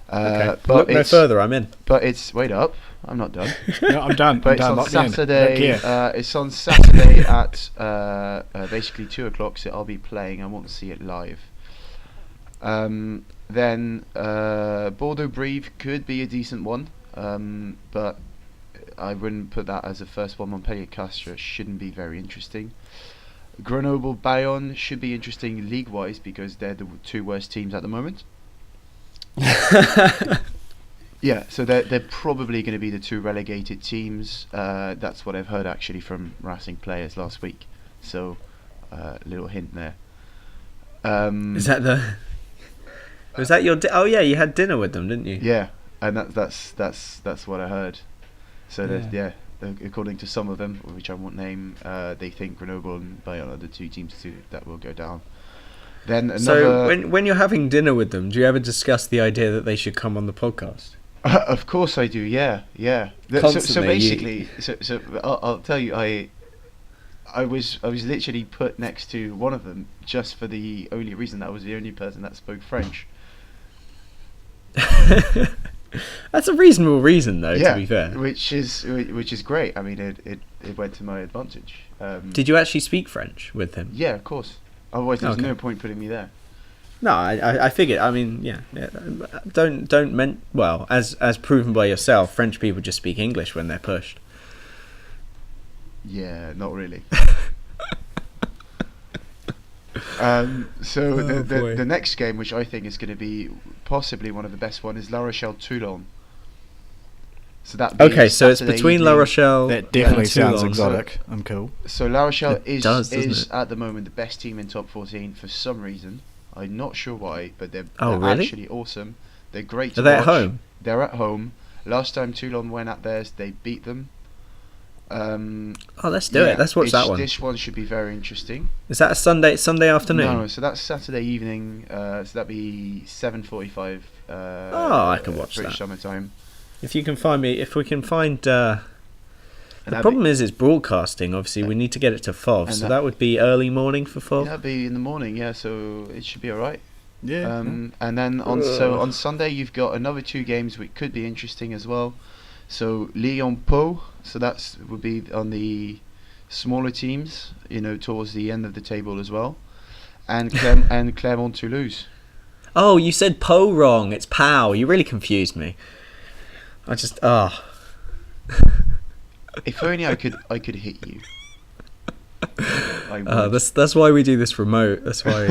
Okay. But Look no further, I'm in. But it's wait up, I'm not done. No, I'm done. But I'm it's done. on Lock me in. Saturday. Look here. It's on Saturday at basically 2:00. So I'll be playing. I want to see it live. Then Bordeaux-Brive could be a decent one, but I wouldn't put that as a first one. Montpellier-Castres shouldn't be very interesting. Grenoble-Bayonne should be interesting league-wise because they're the two worst teams at the moment. Yeah, so they're probably going to be the two relegated teams. That's what I've heard actually from Racing players last week. So, little hint there. Is that the? Was that your? Oh yeah, you had dinner with them, didn't you? Yeah, and that's what I heard. So according to some of them, which I won't name, they think Grenoble and Bayonne are the two teams that will go down. Then another. So when you're having dinner with them, do you ever discuss the idea that they should come on the podcast? Of course I do. Yeah. So basically, I'll tell you, I was literally put next to one of them just for the only reason that I was the only person that spoke French. That's a reasonable reason, though. Yeah, to be fair, which is great. I mean, it went to my advantage. Did you actually speak French with him? Yeah, of course. Otherwise, there's Okay. no point putting me there. No, I figured. I mean, yeah. Well, as proven by yourself, French people just speak English when they're pushed. Yeah, not really. So the next game, which I think is going to be possibly one of the best one, is La Rochelle-Toulon. So that Okay, so it's Saturday between La evening. Rochelle. That definitely and sounds Toulon. exotic. I'm cool. So La Rochelle It is does, doesn't it? at the moment the best team in top 14 for some reason. I'm not sure why, but they're really? actually awesome. They're great to Are they watch. at home? They're at home. Last time Toulon went at theirs, they beat them. Oh, let's do it. Let's watch that one. This one should be very interesting. Is that a Sunday afternoon? No, so that's Saturday evening. So that'd be 7:45. I can watch British that. summertime. If we can find. The that'd problem is it's broadcasting. Obviously, we need to get it to FOV, so that would be early morning for FOV. That'd be in the morning, yeah. So it should be all right. Yeah. And then on Sunday you've got another two games which could be interesting as well. So Lyon-Pau, so that would be on the smaller teams, towards the end of the table as well, and and Clermont-Toulouse. Oh, you said Po wrong. It's Pow. You really confused me. If only I could hit you. I would. That's why we do this remote. That's why.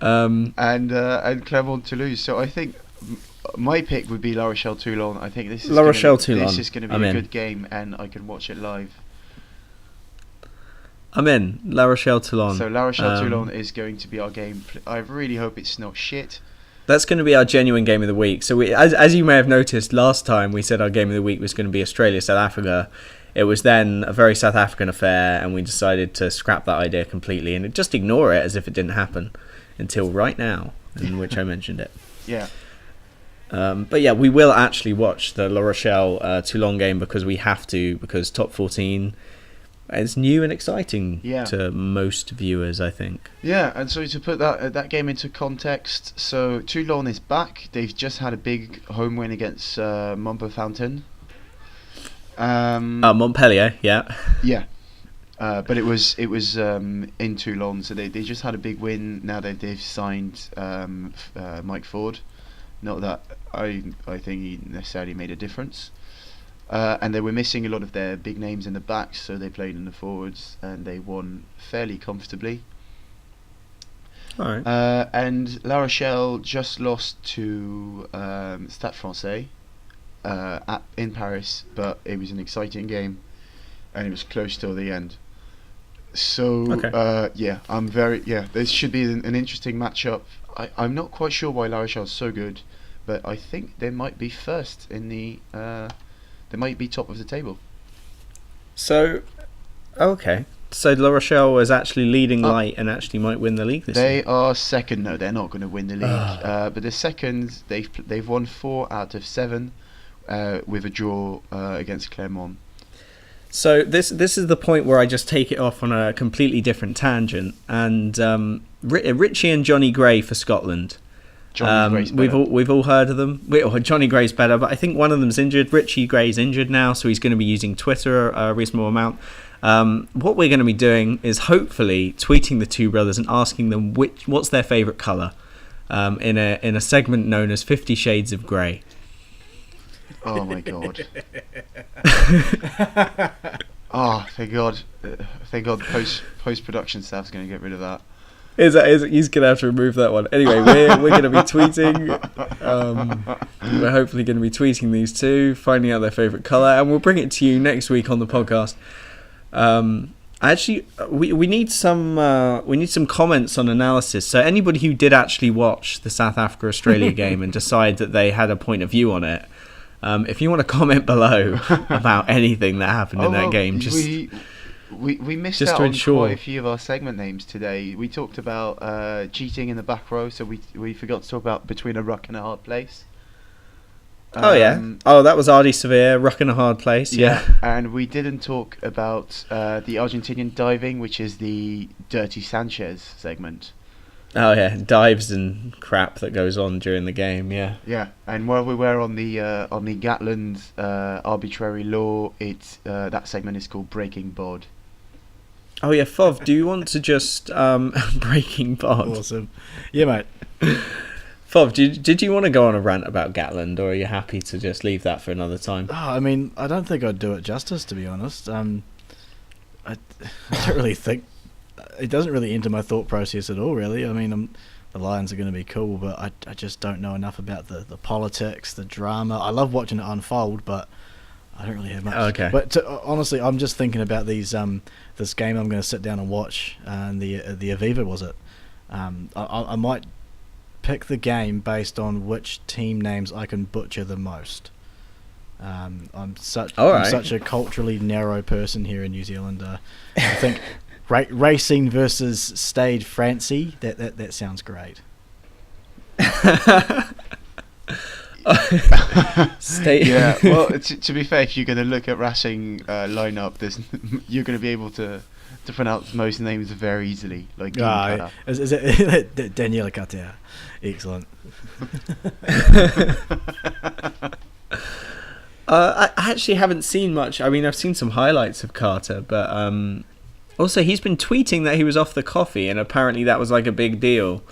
And Clermont-Toulouse. So I think my pick would be La Rochelle-Toulon. I think this is La Rochelle-Toulon. This is going to be a good game, and I can watch it live. I'm in. La Rochelle-Toulon. So La Rochelle-Toulon is going to be our game. I really hope it's not shit. That's going to be our genuine game of the week. So as you may have noticed, last time we said our game of the week was going to be Australia-South Africa. It was then a very South African affair, and we decided to scrap that idea completely and just ignore it as if it didn't happen until right now, in which I mentioned it. Yeah. But yeah, we will actually watch the La Rochelle Toulon game because we have to, because top 14 is new and exciting to most viewers, I think. Yeah, and so to put that game into context, so Toulon is back. They've just had a big home win against Montpellier. Montpellier, yeah. Yeah. But it was in Toulon, so they just had a big win. Now they've signed Mike Ford. Not that I think he necessarily made a difference. And they were missing a lot of their big names in the backs, so they played in the forwards, and they won fairly comfortably. All right. And La Rochelle just lost to Stade Francais in Paris, but it was an exciting game. and it was close till the end. So Okay. this should be an interesting matchup. I'm not quite sure why La Rochelle's so good, but I think they might be first in the. They might be top of the table. So, okay. So La Rochelle was actually leading light and actually might win the league this year. They are second. No, they're not going to win the league. But the second, they've won 4 out of 7, with a draw against Clermont. So this is the point where I just take it off on a completely different tangent. And Richie and Johnny Gray for Scotland. Johnny Gray's better. We've all heard of them. Johnny Gray's better, but I think one of them's injured. Richie Gray's injured now, so he's going to be using Twitter a reasonable amount. What we're going to be doing is hopefully tweeting the two brothers and asking them what's their favourite colour, in a segment known as 50 Shades of Grey. Oh my god. Oh, thank god. Thank god post production staff's going to get rid of that. He's going to have to remove that one. Anyway, we're going to be tweeting. We're hopefully going to be tweeting these two, finding out their favourite colour, and we'll bring it to you next week on the podcast. Actually, we need some comments on analysis. So anybody who did actually watch the South Africa Australia game and decide that they had a point of view on it, if you want to comment below about anything that happened in that game, just. We missed just out to on ensure. quite a few of our segment names today. We talked about cheating in the back row, so we forgot to talk about between a ruck and a hard place. That was Ari Savea, ruck in a hard place. Yeah. And we didn't talk about the Argentinian diving, which is the Dirty Sanchez segment. Oh yeah, dives and crap that goes on during the game. Yeah. Yeah, and while we were on the Gatland arbitrary law, that segment is called Breaking Bod. Oh yeah, Fov, do you want to just Breaking Bod? Awesome. Yeah, mate. Fov, did you want to go on a rant about Gatland, or are you happy to just leave that for another time? I mean, I don't think I'd do it justice, to be honest. I don't really think it doesn't really enter my thought process at all. Really, I mean, the Lions are going to be cool, but I just don't know enough about the politics, the drama. I love watching it unfold, but I don't really have much. Okay. But honestly, I'm just thinking about these this game I'm going to sit down and watch, and the Aviva was it. I might pick the game based on which team names I can butcher the most. I'm such a culturally narrow person here in New Zealand. I think racing versus Stade Francie, that sounds great. Yeah, well, to be fair, if you're going to look at racing lineup, you're going to be able to pronounce most names very easily. Like is it Daniela Katea? Excellent. I actually haven't seen much. I mean, I've seen some highlights of Carter, but also he's been tweeting that he was off the coffee, and apparently that was like a big deal.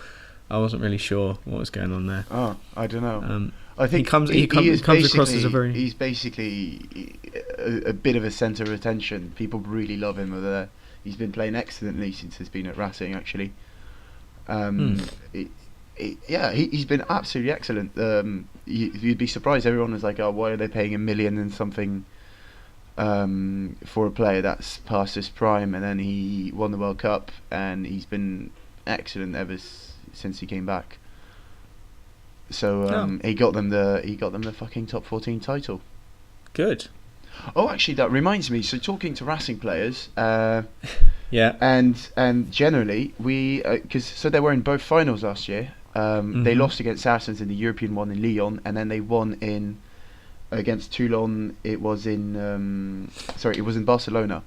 I wasn't really sure what was going on there. Oh, I don't know. I think he comes across as a very. He's basically a bit of a centre of attention. People really love him over there. He's been playing excellently since he's been at Racing. Actually, he's been absolutely excellent. You'd be surprised. Everyone was like, "Oh, why are they paying $1 million and something for a player that's past his prime?" And then he won the World Cup, and he's been excellent ever since he came back. So he got them the fucking top 14 title. Good. Oh, actually, that reminds me. So talking to Racing players, yeah, and generally so they were in both finals last year. They lost against Saracens in the European one in Lyon, and then they won against Toulon. It was in Barcelona.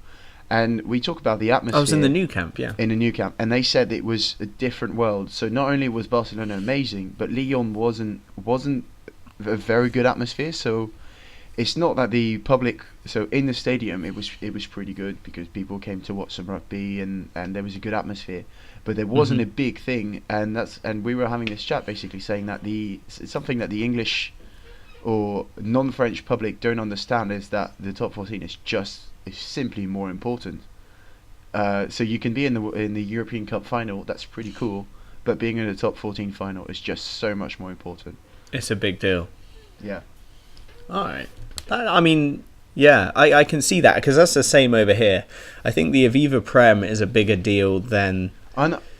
And we talk about the atmosphere. I was in the new camp, yeah. In the new camp, and they said it was a different world. So not only was Barcelona amazing, but Lyon wasn't a very good atmosphere. So it's not that the public. So in the stadium, it was pretty good because people came to watch some rugby, and there was a good atmosphere. But there wasn't a big thing, and we were having this chat basically saying that it's something that the English or non-French public don't understand is that the top 14 is simply more important. So you can be in the European Cup final, that's pretty cool, but being in the top 14 final is just so much more important. It's a big deal. Yeah. All right. I mean, Yeah, I can see that, because that's the same over here. I think the Aviva Prem is a bigger deal than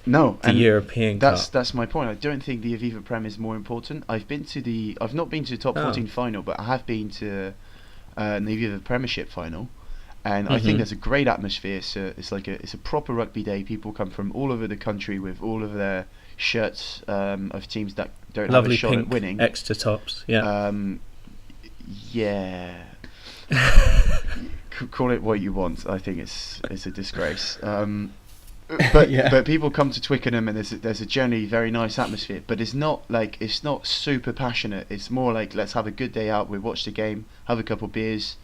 No, the European Cup. That's my point. I don't think the Aviva Prem is more important. I've not been to the top 14 final, but I have been to the Aviva Premiership final, and I think there's a great atmosphere. So it's a proper rugby day. People come from all over the country with all of their shirts of teams that don't have a shot pink at winning. Extra tops, yeah. Yeah. Call it what you want. I think it's a disgrace. But people come to Twickenham, and there's a generally very nice atmosphere. But it's not super passionate. It's more like, let's have a good day out. We watch the game, have a couple beers,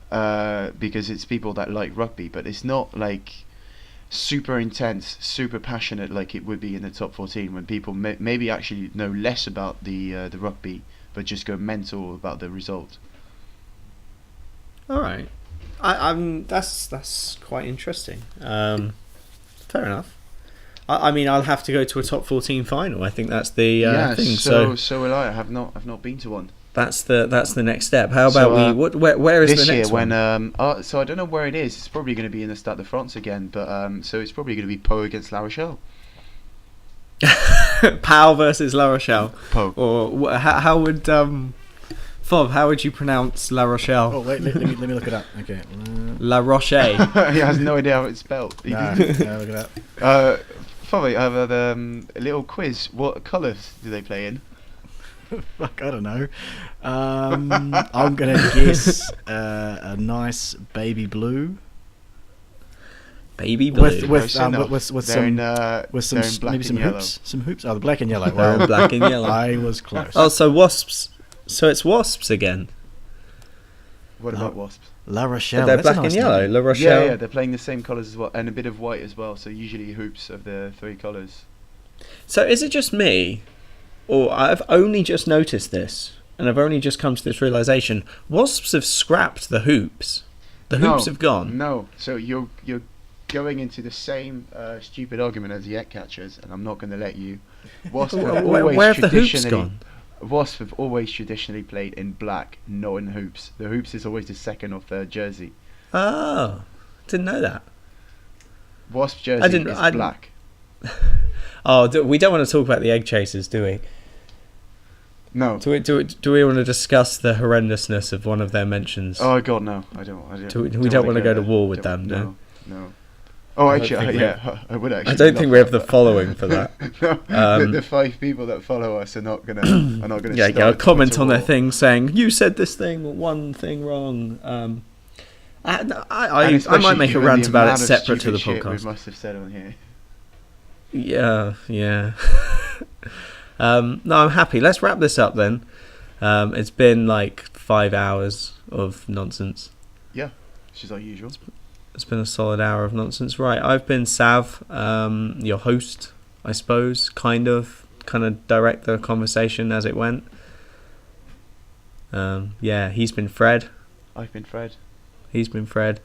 because it's people that like rugby. But it's not like super intense, super passionate like it would be in the top 14, when people maybe actually know less about the rugby, but just go mental about the result. All right, that's quite interesting. Fair enough. I mean, I'll have to go to a top 14 final. I think that's the thing. So will I. I've not been to one. That's the next step. How about where is this the next year one? So I don't know where it is. It's probably going to be in the Stade de France again, but so it's probably going to be Pau against La Rochelle. Pau versus La Rochelle. Pau. Or how would Fob? How would you pronounce La Rochelle? Oh wait, let me look it up. Okay. La Roche. He has no idea how it's spelled. No, look it up. Fob, I have a little quiz. What colours do they play in? Fuck, I don't know. I'm gonna guess a nice baby blue. Baby blue. With some black maybe some and hoops. Some hoops. Oh, the black and yellow. Well, Well, black and yellow. I was close. Oh, so Wasps. So it's Wasps again. What about Wasps? La Rochelle. They're that's a black nice and yellow. name. La Rochelle. Yeah, they're playing the same colours as well, and a bit of white as well. So usually hoops of the three colours. So is it just me, or I've only just noticed this, and I've only just come to this realization? Wasps have scrapped the hoops. The hoops have gone. No, so you're going into the same stupid argument as the egg catchers, and I'm not going to let you. Wasps have Where have the hoops gone? Wasps have always traditionally played in black, not in hoops. The hoops is always the second or third jersey. Oh, didn't know that. Wasp jersey is black. Oh, we don't want to talk about the egg chasers, do we? No. Do we want to discuss the horrendousness of one of their mentions? Oh God, no! I don't. We don't want to go to war with them, no. No. Oh, actually, I would actually. I don't think we have the following for that. No, the 5 people that follow us are not gonna. Yeah, comment on their thing saying you said this thing, one thing wrong. I might make a rant about it separate to the podcast. We must have said on here. Yeah. No, I'm happy. Let's wrap this up then. It's been like 5 hours of nonsense. Yeah, which is our usual. It's been a solid hour of nonsense. Right, I've been Sav, your host, I suppose, kind of direct the conversation as it went. He's been Fred. I've been Fred. He's been Fred.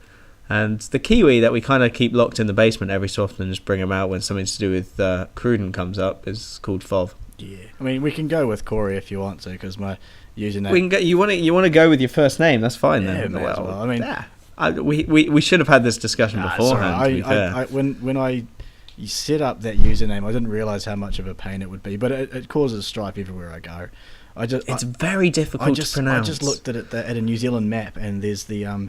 And the Kiwi that we kind of keep locked in the basement every so often and just bring him out when something to do with Cruden comes up is called Fov. Yeah, I mean, we can go with Corey if you want to, because my username... You want to go with your first name, that's fine then. May as well. I mean... Yeah. We should have had this discussion beforehand. To be fair. When you set up that username, I didn't realise how much of a pain it would be, but it causes strife everywhere I go. It's very difficult to pronounce. I just looked at it at a New Zealand map, and there's the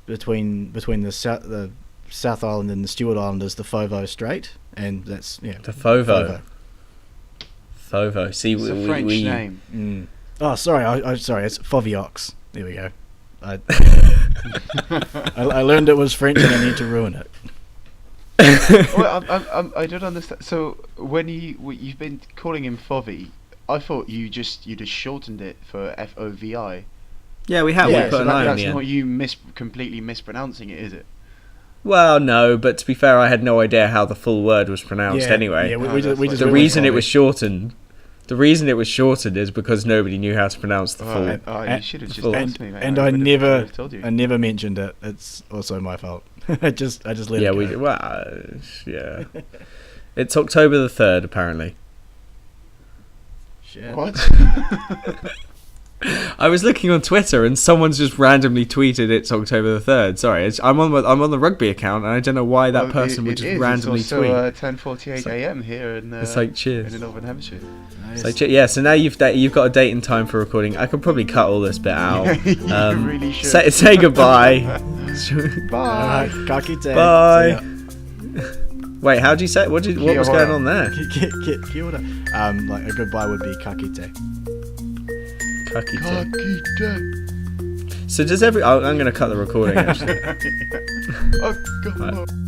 between the South Island and the Stewart Island is the Fovo Strait, and that's the Fovo. See, it's a French name. Mm. Oh, sorry. It's Foviox. There we go. I learned it was French and I need to ruin it. Well, I don't understand. So when you've been calling him Fovey, I thought you just shortened it for Fovi. Yeah, we have. Yeah, we put so an I on that's the not end. you completely mispronouncing it, is it? Well, no, but to be fair, I had no idea how the full word was pronounced anyway. Yeah, the reason it was shortened. The reason it was shortened is because nobody knew how to pronounce the full. You should have just asked me, mate. And I never mentioned it. It's also my fault. I just let it go. Yeah. It's October the 3rd, apparently. Shit. What? I was looking on Twitter and someone's just randomly tweeted it's October the 3rd. Sorry, I'm on the Rugby account and I don't know why that person would just randomly it's tweet. also 10:48 a.m. here in It's like cheers. in the Northern Hemisphere. It's like yeah. So now you've got a date and time for recording. I could probably cut all this bit out. You really should. Say goodbye. Bye. Ka kite. Bye. See ya. Wait, how do you say? What was going on there? Kia ora. Like a goodbye would be ka kite. Kakite. Kakite. So does I'm going to cut the recording actually. Oh, God. Right.